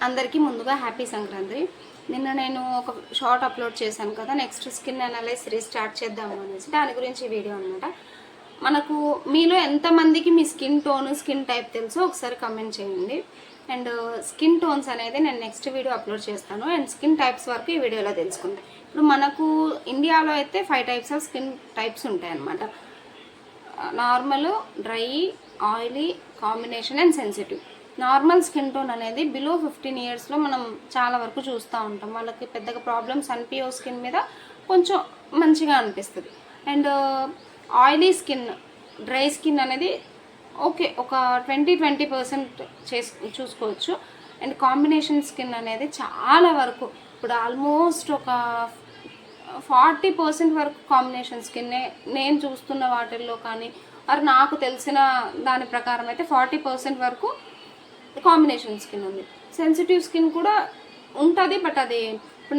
అందరికీ ముందుగా హ్యాపీ సంక్రాంతి. నిన్న నేను ఒక షార్ట్ అప్లోడ్ చేశాను కదా, next skin analyse series start చేద్దాము అనేసి. దాని గురించి వీడియో అనమాట. మనకు మీలో ఎంతమందికి మీ స్కిన్ టోన్, స్కిన్ టైప్ తెలుసో ఒకసారి కమెంట్ చేయండి. అండ్ స్కిన్ టోన్స్ అనేది నేను నెక్స్ట్ వీడియో అప్లోడ్ చేస్తాను. అండ్ స్కిన్ టైప్స్ వరకు ఈ వీడియోలో తెలుసుకుంటాం. ఇప్పుడు మనకు ఇండియాలో అయితే 5 టైప్స్ ఆఫ్ స్కిన్ టైప్స్ ఉంటాయి అన్నమాట. Normal, dry, oily, combination and sensitive. Normal skin tone అనేది బిలో 15 ఇయర్స్లో మనం చాలా వరకు చూస్తూ ఉంటాం. వాళ్ళకి పెద్దగా ప్రాబ్లమ్స్ అనిపించవు, స్కిన్ మీద కొంచెం మంచిగా అనిపిస్తుంది. And oily skin, dry skin అనేది ఓకే, ఒక 20% చూసుకోవచ్చు. అండ్ కాంబినేషన్ స్కిన్ అనేది చాలా వరకు ఇప్పుడు ఆల్మోస్ట్ ఒక 40% వరకు కాంబినేషన్ స్కిన్నే నేను చూస్తున్న వాటిల్లో. కానీ మరి నాకు తెలిసిన దాని ప్రకారం అయితే 40% వరకు కాంబినేషన్ స్కిన్ ఉంది. సెన్సిటివ్ స్కిన్ కూడా ఉంటుంది, బట్ అది ఇప్పుడు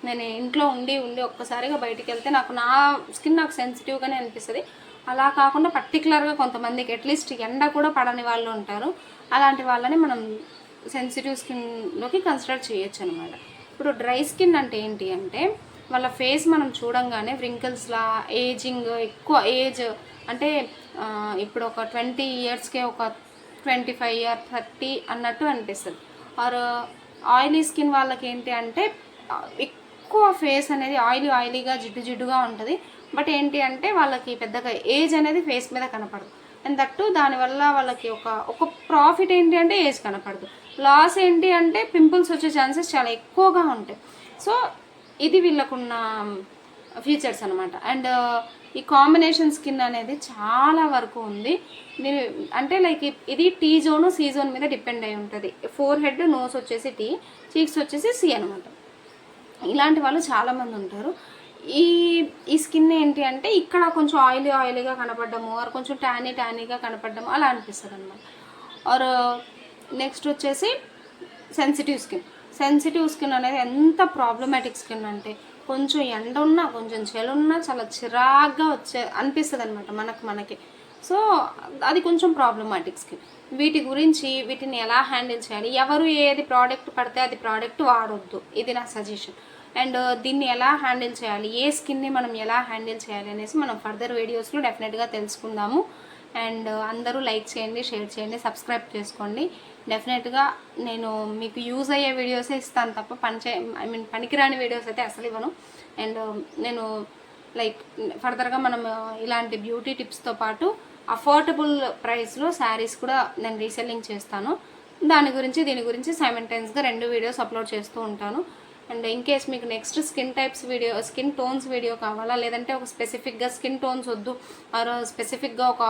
నేను ఇంట్లో ఉండి ఒక్కసారిగా బయటికి వెళ్తే నా స్కిన్ నాకు సెన్సిటివ్గానే అనిపిస్తుంది. అలా కాకుండా పర్టికులర్గా కొంతమందికి అట్లీస్ట్ ఎండ కూడా పడని వాళ్ళు ఉంటారు. అలాంటి వాళ్ళని మనం సెన్సిటివ్ స్కిన్లోకి కన్సిడర్ చేయొచ్చు అనమాట. ఇప్పుడు డ్రై స్కిన్ అంటే ఏంటి అంటే వాళ్ళ ఫేస్ మనం చూడంగానే వ్రింకిల్స్లా, ఏజింగ్, ఎక్కువ ఏజ్ అంటే ఇప్పుడు ఒక 20 ఇయర్స్కే ఒక 25 or 30 అన్నట్టు అనిపిస్తుంది. ఆర్ ఆయిలీ స్కిన్ వాళ్ళకి ఏంటి అంటే ఎక్కువ ఫేస్ అనేది ఆయిలీగా జిడ్డుగా ఉంటుంది. బట్ ఏంటి అంటే వాళ్ళకి పెద్దగా ఏజ్ అనేది ఫేస్ మీద కనపడదు. అండ్ దట్టు దానివల్ల వాళ్ళకి ఒక ప్రాఫిట్ ఏంటి అంటే ఏజ్ కనపడదు. లాస్ ఏంటి అంటే పింపుల్స్ వచ్చే ఛాన్సెస్ చాలా ఎక్కువగా ఉంటాయి. సో ఇది వీళ్ళకున్న ఫీచర్స్ అనమాట. అండ్ ఈ కాంబినేషన్ స్కిన్ అనేది చాలా వరకు ఉంది. దీని అంటే లైక్ ఇది టీ జోను, సి జోన్ మీద డిపెండ్ అయి ఉంటుంది. ఫోర్ హెడ్, నోస్ వచ్చేసి టీ, చీక్స్ వచ్చేసి సి అనమాట. ఇలాంటి వాళ్ళు చాలామంది ఉంటారు. ఈ స్కిన్ ఏంటి అంటే ఇక్కడ కొంచెం ఆయిలీగా కనపడము, ఆర్ కొంచెం ట్యానీగా కనపడము అలా అనిపిస్తుంది అనమాట. ఆర్ నెక్స్ట్ వచ్చేసి సెన్సిటివ్ స్కిన్ అనేది ఎంత ప్రాబ్లమాటిక్ స్కిన్ అంటే కొంచెం ఎండ ఉన్నా, కొంచెం చలున్నా చాలా చిరాగ్గా అనిపిస్తుంది అనమాట మనకి. సో అది కొంచెం ప్రాబ్లమాటిక్ స్కిన్. వీటిని ఎలా హ్యాండిల్ చేయాలి, ఎవరు ఏది ప్రోడక్ట్ పడితే అది ప్రోడక్ట్ వాడొద్దు, ఇది నా సజెషన్. అండ్ దీన్ని ఎలా హ్యాండిల్ చేయాలి, ఏ స్కిన్ని మనం ఎలా హ్యాండిల్ చేయాలి అనేసి మనం ఫర్దర్ వీడియోస్లో డెఫినెట్గా తెలుసుకుందాము. అండ్ అందరూ లైక్ చేయండి, షేర్ చేయండి, సబ్స్క్రైబ్ చేసుకోండి. డెఫినెట్గా నేను మీకు యూజ్ అయ్యే వీడియోసే ఇస్తాను తప్ప పనికిరాని వీడియోస్ అయితే అసలు ఇవ్వను. అండ్ నేను లైక్ ఫర్దర్గా మనం ఇలాంటి బ్యూటీ టిప్స్తో పాటు అఫోర్డబుల్ ప్రైస్లో శారీస్ కూడా నేను రీసెల్లింగ్ చేస్తాను. దీని గురించి సైమల్టేనియస్గా 2 వీడియోస్ అప్లోడ్ చేస్తూ ఉంటాను. అండ్ ఇన్ కేస్ మీకు నెక్స్ట్ స్కిన్ టోన్స్ వీడియో కావాలా, లేదంటే ఒక స్పెసిఫిక్గా స్కిన్ టోన్స్ వద్దు, ఆర్ స్పెసిఫిక్గా ఒక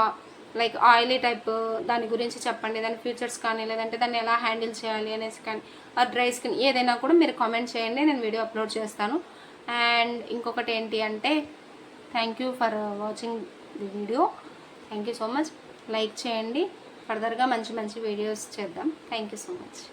లైక్ ఆయిలీ టైప్ దాని గురించి చెప్పండి, దాని ఫీచర్స్ కానీ, లేదంటే దాన్ని ఎలా హ్యాండిల్ చేయాలి అనేసి కానీ, ఆర్ డ్రై స్కిన్ ఏదైనా కూడా మీరు కామెంట్ చేయండి, నేను వీడియో అప్లోడ్ చేస్తాను. అండ్ ఇంకొకటి ఏంటి అంటే thank you for watching the video. Thank you so much. Like చేయండి, ఫర్దర్గా మంచి వీడియోస్ చేద్దాం. Thank you so much.